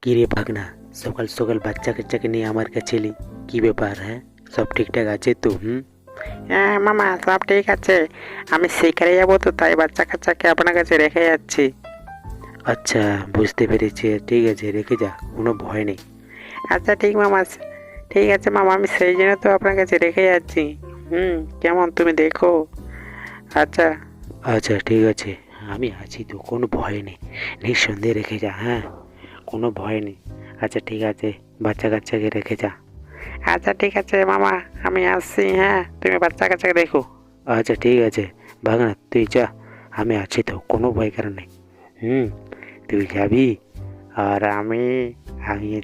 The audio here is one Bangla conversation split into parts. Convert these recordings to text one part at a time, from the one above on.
কি রে ভাগনা, সকাল সকাল বাচ্চা কাচ্চাকে নিয়ে আমার কাছে এলি, কি ব্যাপার? হ্যাঁ, সব ঠিকঠাক আছে তো? হ্যাঁ মামা, সব ঠিক আছে। আমি শিকারে যাবো তো, তাই বাচ্চা কাচ্চাকে আপনার কাছে রেখে যাচ্ছি। আচ্ছা, বুঝতে পেরেছি। ঠিক আছে, রেখে যা, কোনো ভয় নেই। আচ্ছা ঠিক মামা, ঠিক আছে মামা, আমি সেই জন্য তো আপনার কাছে রেখে যাচ্ছি। কেমন তুমি দেখো। আচ্ছা। আচ্ছা ঠিক আছে, আমি আছি তো, কোনো ভয় নেই। নিঃসন্দেহে রেখে যা, হ্যাঁ, কোনো ভয় নেই। আচ্ছা ঠিক আছে, বাচ্চা কাচ্চাকে রেখে যা। আচ্ছা ঠিক আছে মামা, আমি আসছি। হ্যাঁ, তুমি বাচ্চা কাচ্চাকে দেখো। আচ্ছা ঠিক আছে ভাগনা, তুই যা, আমি আছি তো, কোনো ভয় কারণ নেই। তুই যাবি আর আমি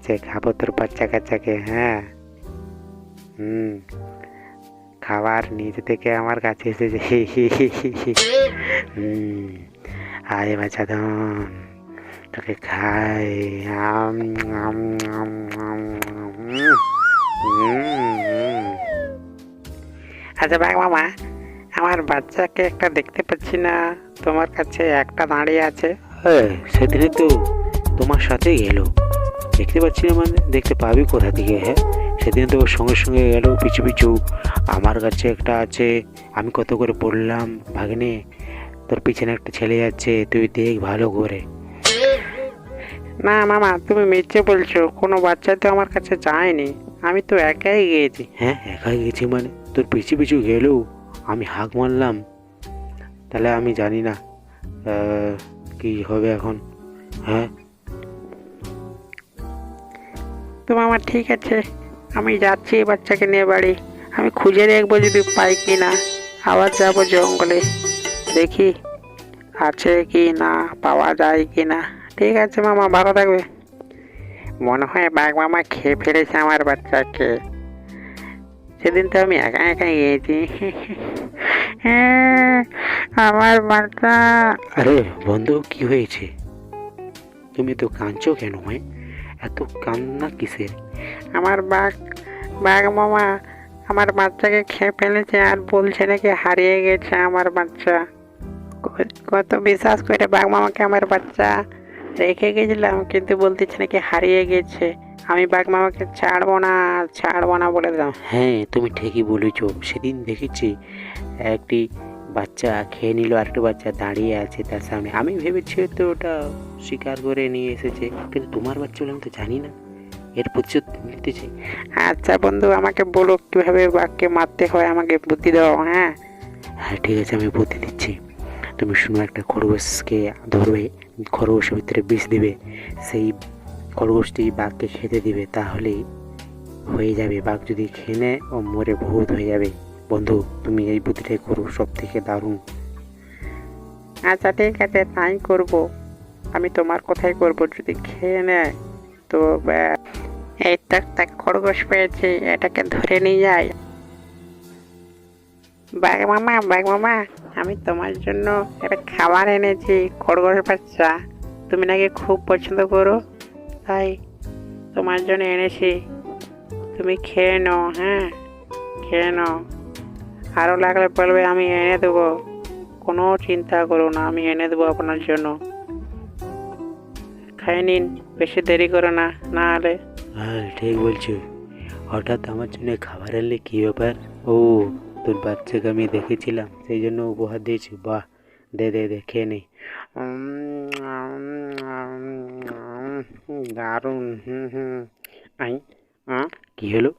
যে খাবো তোর বাচ্চা কাচ্চাকে। হ্যাঁ, খাবার নিজে থেকে আমার কাছে এসেছে। হুম, আয় বাচ্চাধন, তোকে খাই। আম, আম, আম, আম, উম, উম। আচ্ছা বাঘ মামা, আমার বাচ্চাকে একটা দেখতে পাচ্ছি না, তোমার কাছে একটা দাঁড়িয়ে আছে। সেদিনে তো তোমার সাথে গেল, দেখতে পাচ্ছি না মানে দেখতে পাবি কোথা থেকে? হ্যাঁ, সেদিন তো ওর সঙ্গে সঙ্গে গেল পিছু পিছু। আমার কাছে একটা আছে, আমি কত করে বললাম, ভাগ্নে তোর পিছনে একটা ছেলে যাচ্ছে, তুই দেখ ভালো করে। না মামা, তুমি মিথ্যে বলছো, কোনো বাচ্চা তো আমার কাছে যায়নি, আমি তো একাই গিয়েছি। হ্যাঁ, একাই গেছি মানে? তোর পিছু পিছু গেলেও আমি হাঁক মারলাম, তাহলে আমি জানি না কি হবে এখন। হ্যাঁ, তো মামা ঠিক আছে, আমি যাচ্ছি বাচ্চাকে নিয়ে বাড়ি। আমি খুঁজে দেখবো যদি পাই কি না, আবার যাবো জঙ্গলে, দেখি আছে কি না, পাওয়া যায় কি না। ঠিক আছে মামা, ভালো থাকবে। মনে হয় বাঘ মামা খেয়ে ফেলেছে আমার বাচ্চাকে, সেদিন তো আমি একা একা গিয়েছি। আমার বাচ্চা। আরে বন্ধু, কি হয়েছে? তুমি তো কাঁদছো কেন? এত কান্না কিসের? আমার বাঘ মামা আমার বাচ্চাকে খেয়ে ফেলেছে, আর বলছে নাকি হারিয়ে গেছে আমার বাচ্চা। কত বিশ্বাস করে বাঘ মামাকে আমার বাচ্চা রেখে গেছিলাম, কিন্তু বলতেছে নাকি হারিয়ে গেছে। আমি বাঘ মামাকে ছাড়বো না বলে দিলাম। হ্যাঁ, তুমি ঠিকই বলেছ। সেদিন দেখেছি একটি বাচ্চা খেয়ে নিল, আরেকটি বাচ্চা দাঁড়িয়ে আছে তার সামনে। আমি ভেবেছি তো ওটা শিকার করে নিয়ে এসেছে, কিন্তু তোমার বাচ্চা বলে আমি তো জানি না। এর প্রতিশোধ নিতেছি। আচ্ছা বন্ধু, আমাকে বলো কিভাবে বাঘকে মারতে হয়, আমাকে বুদ্ধি দাও। হ্যাঁ হ্যাঁ ঠিক আছে, আমি বুদ্ধি দিচ্ছি। তুমি শুনো, একটা খরগোশকে ধরবে, খরগোশের ভিতরে বিষ দিবে, সেই খরগোশটি বাঘকে খেতে দিবে, তাহলেই হয়ে যাবে। বাঘ যদি খেয়ে নেয় ও মরে ভূত হয়ে যাবে। বন্ধু, তুমি এই বুদ্ধিটাই করো, সব থেকে দারুণ। আচ্ছা ঠিক আছে, তাই করবো। আমি তোমার কথাই করবো, যদি খেয়ে নেয় তো এই তো একটা খরগোশ পেয়েছি, এটাকে ধরে নিয়ে যাই। বাঘ মামা, আমি তোমার জন্য একটা খাবার এনেছি, খরগোশ বাচ্চা। তুমি নাকি খুব পছন্দ করো, তাই তোমার জন্য এনেছি। তুমি খেয়ে নাও। হ্যাঁ, খেয়ে নাও, আরও লাগলে বলবে, আমি এনে দেবো। কোনো চিন্তা করো না, আমি এনে দেবো আপনার জন্য। খেয়ে নিন, বেশি দেরি করো না, না হলে। হ্যাঁ ঠিক বলছো। হঠাৎ আমার জন্য খাবার আনলে, কি ব্যাপার? ও, তোর বাচ্চাকে আমি দেখেছিলাম, সেই জন্য উপহার দিয়েছি। বাহ, দে দে দে, খেয়ে নে। দারুণ। আই, কি হলো?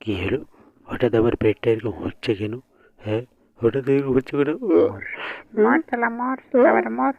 কি হলো? হঠাৎ আমার পেটটা এরকম হচ্ছে কেন? হ্যাঁ, হঠাৎ এরকম হচ্ছে কেন? মর, তাহলে মর, এবারে মর।